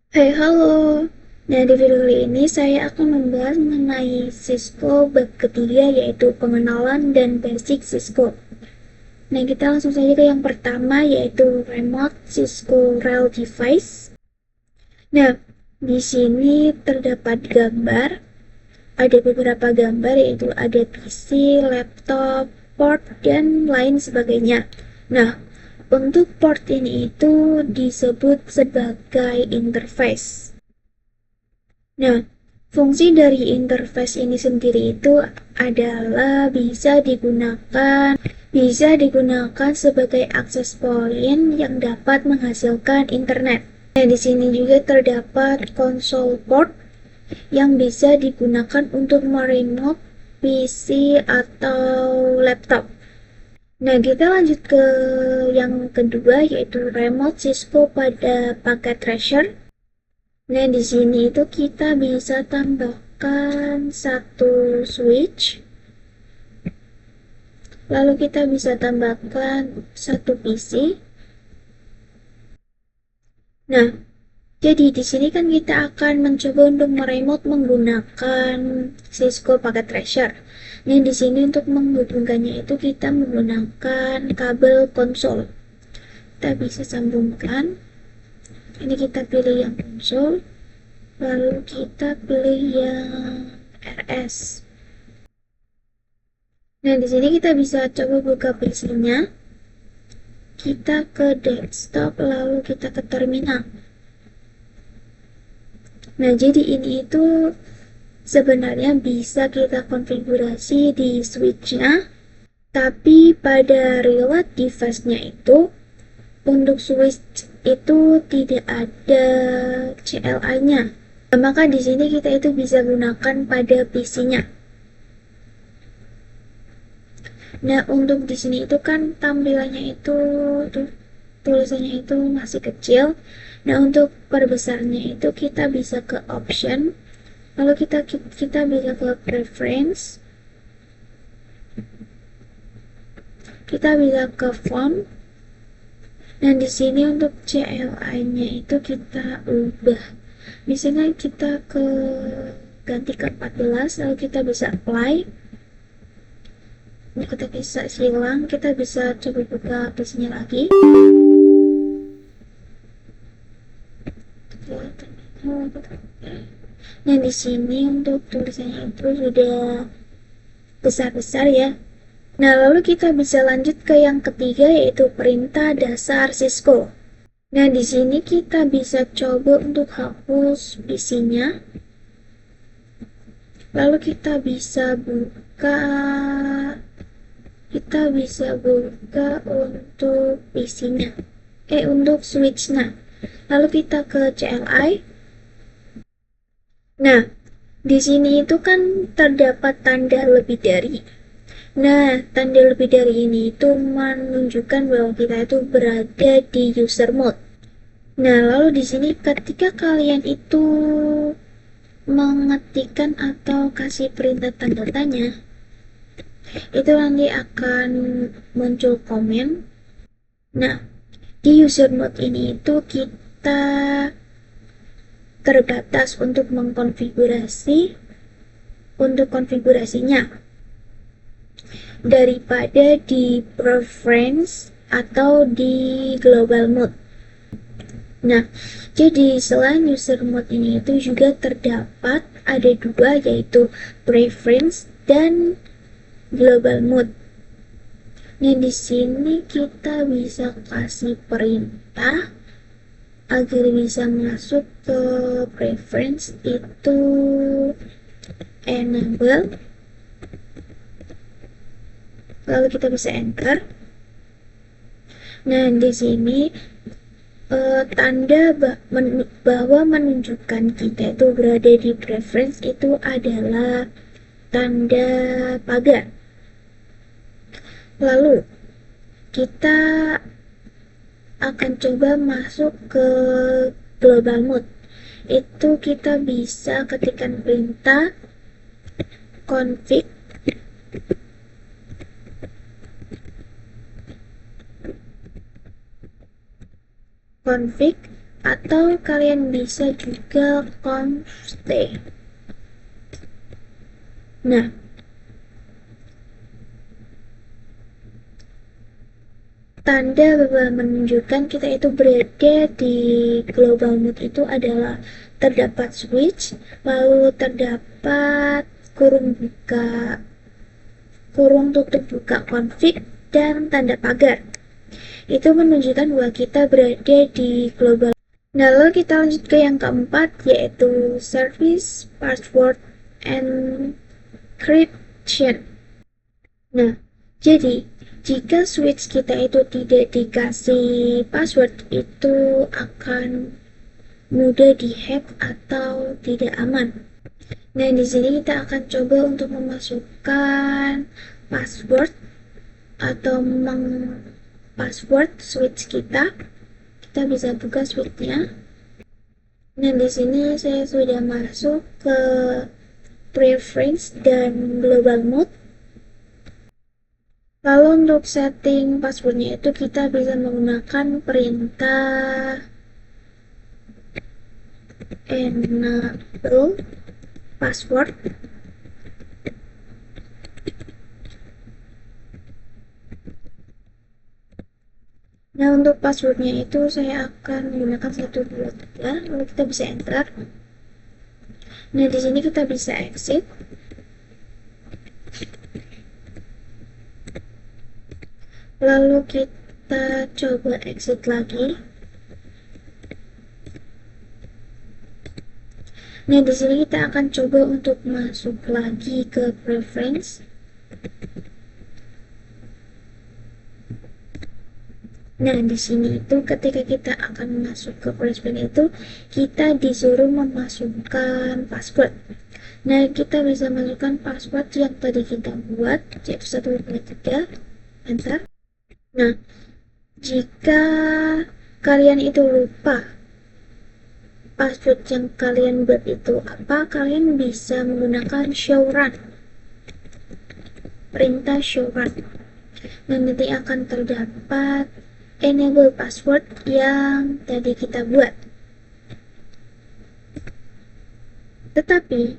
Hai, halo. Nah, di video kali ini saya akan membahas mengenai Cisco bab ketiga, yaitu pengenalan dan basic Cisco. Nah, kita langsung saja ke yang pertama, yaitu Remote Cisco Rel Device. Nah, di sini terdapat gambar, ada beberapa gambar, yaitu ada PC, laptop, port, dan lain sebagainya. Nah, untuk port ini itu disebut sebagai interface. Nah, fungsi dari interface ini sendiri itu adalah bisa digunakan sebagai akses point yang dapat menghasilkan internet. Nah, di sini juga terdapat console port yang bisa digunakan untuk meremote PC atau laptop. Nah, kita lanjut ke yang kedua, yaitu remote Cisco pada paket tracer. Nah, di sini itu kita bisa tambahkan satu switch, lalu kita bisa tambahkan satu PC. Nah, jadi di sini kan kita akan mencoba untuk meremote menggunakan Cisco Packet Tracer. Nah, di sini untuk menghubungkannya itu kita menggunakan kabel konsol. Kita bisa sambungkan. Ini kita pilih yang konsol, lalu kita pilih yang RS. Nah, di sini kita bisa coba buka PC-nya. Kita ke desktop, lalu kita ke terminal. Nah, jadi ini itu sebenarnya bisa kita konfigurasi di switch-nya, tapi pada relate device-nya itu, untuk switch itu tidak ada CLI-nya. Nah, maka di sini kita itu bisa gunakan pada PC-nya. Nah, untuk di sini itu kan tampilannya itu tulisannya itu masih kecil. Nah, untuk perbesarnya itu kita bisa ke option, lalu kita bisa ke preference, kita bisa ke font. Dan di sini untuk CLI-nya itu kita ubah. Misalnya kita ganti ke 14, lalu kita bisa apply. Kita bisa silang, kita bisa coba buka aplikasinya lagi. Nah, di sini untuk tulisannya itu sudah besar-besar ya. Nah, lalu kita bisa lanjut ke yang ketiga, yaitu perintah dasar Cisco. Nah, di sini kita bisa coba untuk hapus PC-nya. Lalu kita bisa buka untuk PC-nya. Untuk switch-nya. Lalu kita ke CLI. Nah, di sini itu kan terdapat tanda lebih dari. Nah, tanda lebih dari ini itu menunjukkan bahwa kita itu berada di user mode. Nah, lalu di sini ketika kalian itu mengetikkan atau kasih perintah tanda tanya, itu nanti akan muncul komen. Nah, di user mode ini itu kita terbatas untuk konfigurasinya daripada di preference atau di global mode. Nah, jadi selain user mode ini itu juga terdapat ada dua, yaitu preference dan global mode. Nah, di sini kita bisa kasih perintah agar bisa masuk ke preference itu enable, lalu kita bisa enter. Nah, di sini tanda bahwa menunjukkan kita itu berada di preference itu adalah tanda pagar. Lalu kita akan coba masuk ke global mode. Itu kita bisa ketikkan perintah config atau kalian bisa juga const. Nah, tanda bahwa menunjukkan kita itu berada di global mode itu adalah terdapat switch, lalu terdapat kurung buka, kurung tutup buka config, dan tanda pagar. Itu menunjukkan bahwa kita berada di global. Nah, lalu kita lanjut ke yang keempat, yaitu service password encryption. Nah, jadi jika switch kita itu tidak dikasih password, itu akan mudah dihack atau tidak aman. Nah, di sini kita akan coba untuk memasukkan password atau password switch kita. Kita bisa buka switchnya. Nah, di sini saya sudah masuk ke preference dan global mode. Lalu untuk setting passwordnya itu kita bisa menggunakan perintah enable password. Nah, untuk passwordnya itu saya akan menggunakan 123, lalu kita bisa enter. Nah, di sini kita bisa exit. Lalu kita coba exit lagi. Nah, di sini kita akan coba untuk masuk lagi ke preference. Nah, di sini itu ketika kita akan masuk ke preference itu kita disuruh memasukkan password. Nah, kita bisa masukkan password yang tadi kita buat, yaitu 123, enter. Nah, jika kalian itu lupa password yang kalian buat itu apa, kalian bisa menggunakan show run, perintah show run. Dan nanti akan terdapat enable password yang tadi kita buat. Tetapi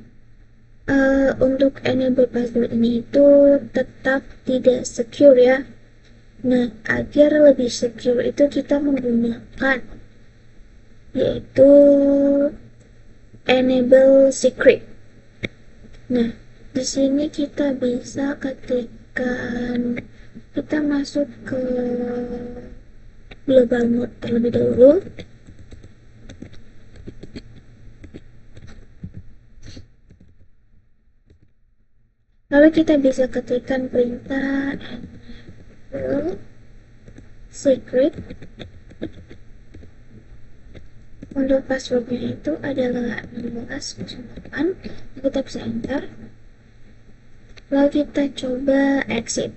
untuk enable password ini itu tetap tidak secure ya. Nah, agar lebih secure itu kita menggunakan yaitu enable secret. Nah, di sini kita bisa ketikkan, kita masuk ke global mode terlebih dahulu. Lalu kita bisa ketikkan perintah enable secret. Untuk passwordnya itu adalah 1608. Kita bisa enter. Lalu kita coba exit.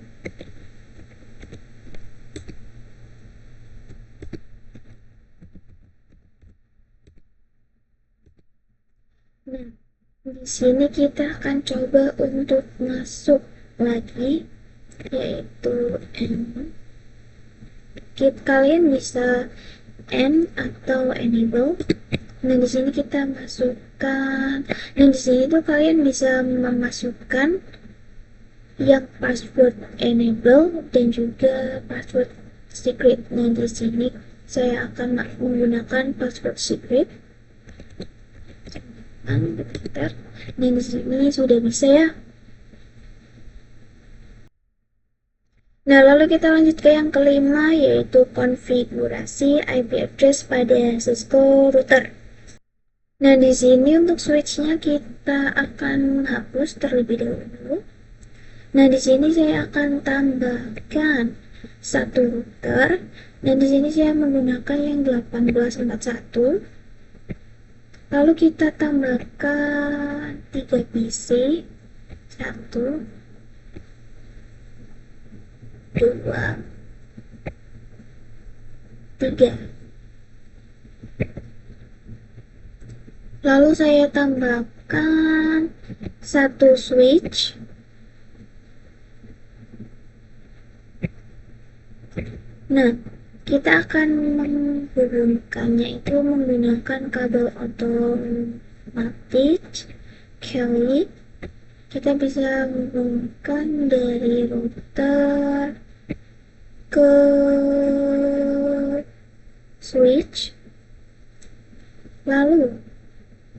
Nah, di sini kita akan coba untuk masuk lagi, yaitu N. Kalian bisa N atau enable. Nah, di sini kita masukkan. Nah, di sini tuh kalian bisa memasukkan yang password enable dan juga password secret. Nah, di sini saya akan menggunakan password secret. Bentar. Nah, di sini sudah bisa ya. Nah, lalu kita lanjut ke yang kelima, yaitu konfigurasi IP address pada Cisco router. Nah, di sini untuk switchnya kita akan hapus terlebih dahulu. Nah, di sini saya akan tambahkan satu router. Nah, di sini saya menggunakan yang 1841. Lalu kita tambahkan 3 PC. 1, 2, 3. Lalu saya tambahkan satu switch. Nah, kita akan menghubungkannya itu menggunakan kabel otomatis Kelly. Kita bisa menghubungkan dari router ke switch, lalu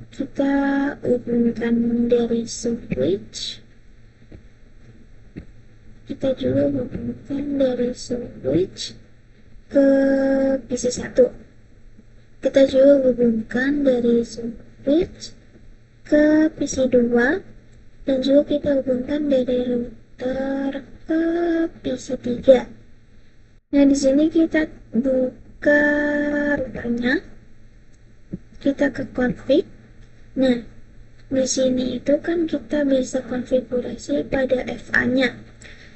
kita hubungkan dari switch, kita juga hubungkan dari switch ke PC1, kita juga hubungkan dari switch ke PC2, dan juga kita hubungkan dari router ke PC3. Nah, di sini kita buka routernya, kita ke config. Nah, di sini itu kan kita bisa konfigurasi pada FA-nya.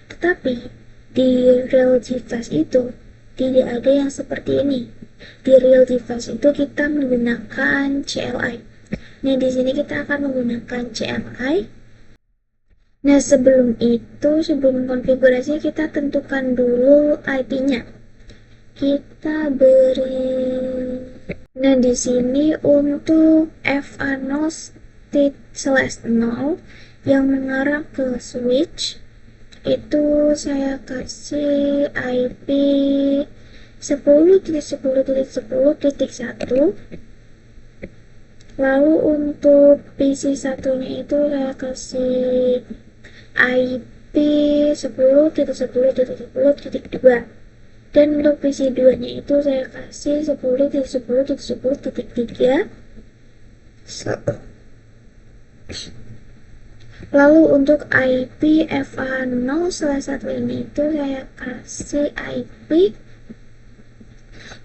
Tetapi di real device itu tidak ada yang seperti ini. Di real device itu kita menggunakan CLI. Nah, di sini kita akan menggunakan CLI. Nah, sebelum konfigurasi kita tentukan dulu IP-nya. Kita beri. Nah, di sini untuk FA0/0 yang mengarah ke switch itu saya kasih IP 10.10.10.1. Lalu untuk PC1-nya itu saya kasih IP 10.10.10.2, dan untuk PC2-nya itu saya kasih 10.10.10.3. Lalu untuk IP FA0/1 ini itu saya kasih IP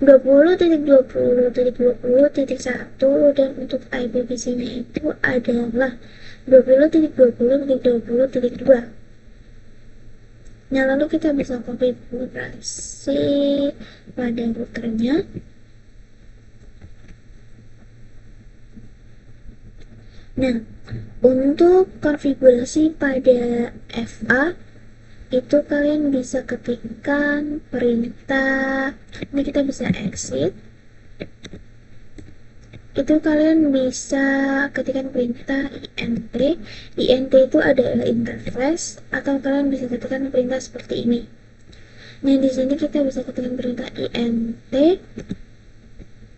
20.20.20.1, dan untuk IP PC-nya itu adalah 20.20.20.2. Nah, lalu kita bisa konfigurasi pada routernya. Nah, untuk konfigurasi pada FA itu kalian bisa ketikkan perintah. Ini kita bisa exit. Itu kalian bisa ketikkan perintah int. Int itu adalah interface, atau kalian bisa ketikkan perintah seperti ini. Nah, di sini kita bisa ketikkan perintah int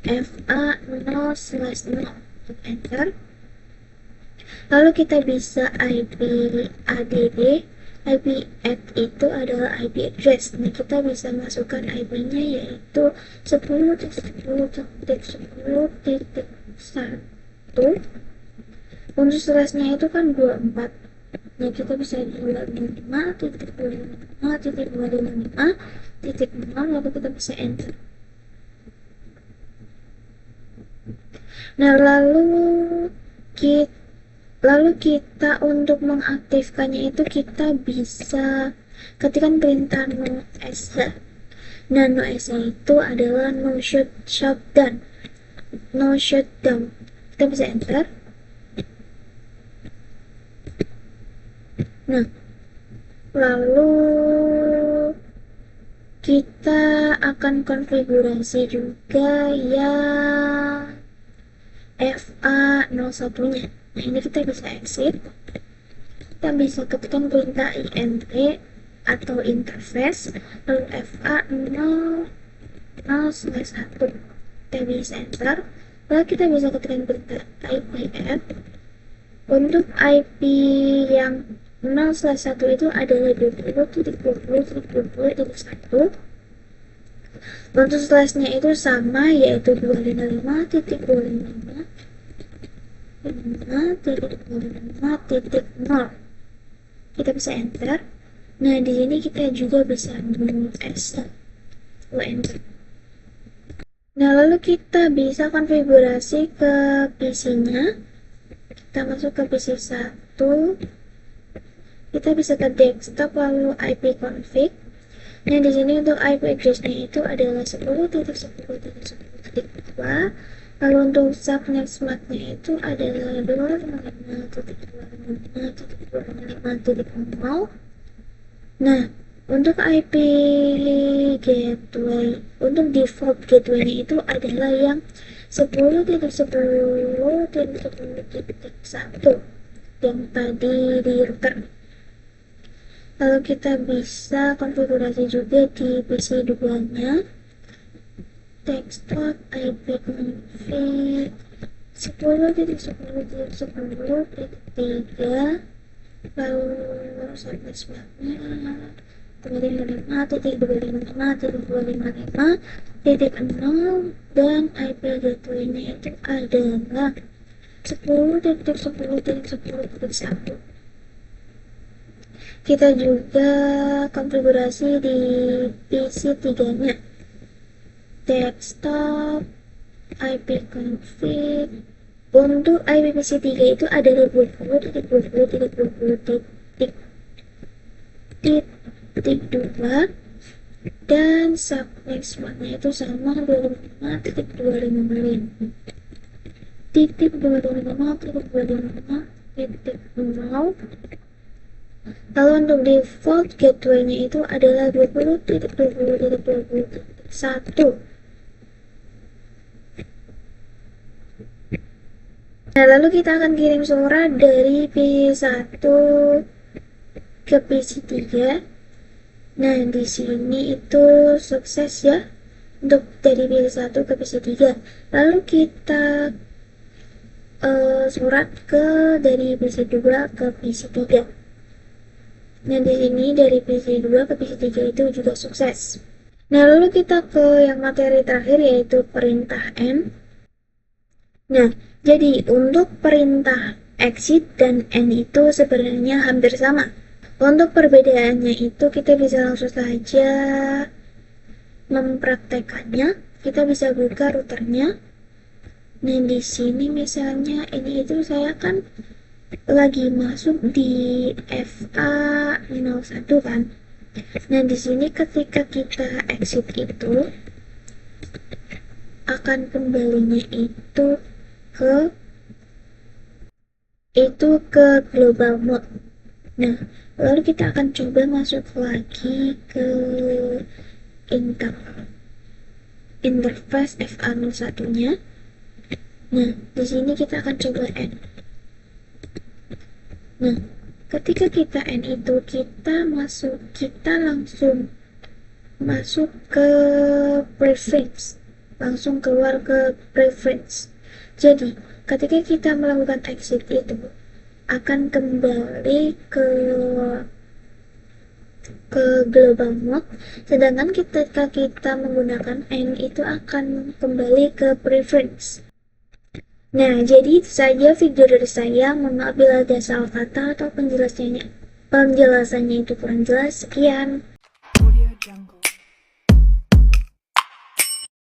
fa0/0, enter. Lalu kita bisa IP add. IP add itu adalah IP address. Nah, kita bisa masukkan IP-nya yaitu 10.10.10.1. Untuk slash-nya itu kan 24. Nah, kita bisa 255.255.255.0, lalu kita bisa enter. Nah, lalu kita untuk mengaktifkannya itu kita bisa ketikkan perintah no sh. Nah, no sh itu adalah no shutdown. Kita bisa enter. Nah, lalu kita akan konfigurasi juga yang FA01-nya. Nah, ini kita bisa exit. Kita bisa ketikkan perintah int atau interface, lalu FA0/1. Kita bisa enter. Lalu kita bisa ketikkan perintah ipf. Untuk IP yang 0/1 itu adalah 20.20.20.1. Untuk slash-nya itu sama, yaitu 255.255.0. Kita bisa enter. Nah, di sini kita juga bisa enter. Nah, lalu kita bisa konfigurasi ke PC-nya. Kita masuk ke PC1. Kita bisa ke desktop, lalu IP config. Nah, di sini untuk IP address-nya itu adalah 10.10.10.2. Lalu untuk subnet smart-nya itu adalah 255.255.255.0. Nah, Untuk IP gateway, untuk default gateway-nya itu adalah yang 10.10.10.1 yang tadi di router. Lalu kita bisa konfigurasi juga di PC 2-nya. Desktop IP config 10.10.10.3, lalu subnet swapnya 255.255.255.0 dan IP gateway-nya itu adalah 10.10.10.1. Kita juga konfigurasi di PC 3-nya. Desktop IP config untuk IP PC 3 itu adalah 20.20.20.2 dan subnet swapnya itu sama 25.255.255.0. Lalu untuk default gateway-nya itu adalah 20.20.20.1. Nah, lalu kita akan kirim surat dari PC1 ke PC3. Nah, di sini itu sukses ya untuk dari PC1 ke PC3. Lalu kita surat dari PC2 ke PC3. Nah, di sini dari PC2 ke PC3 itu juga sukses. Nah, lalu kita ke yang materi terakhir yaitu perintah N. Nah, jadi untuk perintah exit dan N itu sebenarnya hampir sama. Untuk perbedaannya itu kita bisa langsung saja mempraktekannya. Kita bisa buka routernya. Nah, di sini misalnya ini itu saya kan lagi masuk di FA01 kan. Nah, di sini ketika kita exit akan kembalinya ke global mode. Nah, lalu kita akan coba masuk lagi ke interface FA01-nya. Nah, di sini kita akan coba N. Nah, ketika kita N itu kita langsung masuk ke preference, langsung keluar ke preference. Jadi, ketika kita melakukan exit itu akan kembali ke global mode, sedangkan ketika kita menggunakan N itu akan kembali ke preference. Nah, jadi itu saja video dari saya. Mohon maaf bila ada salah kata atau penjelasannya itu kurang jelas. Sekian.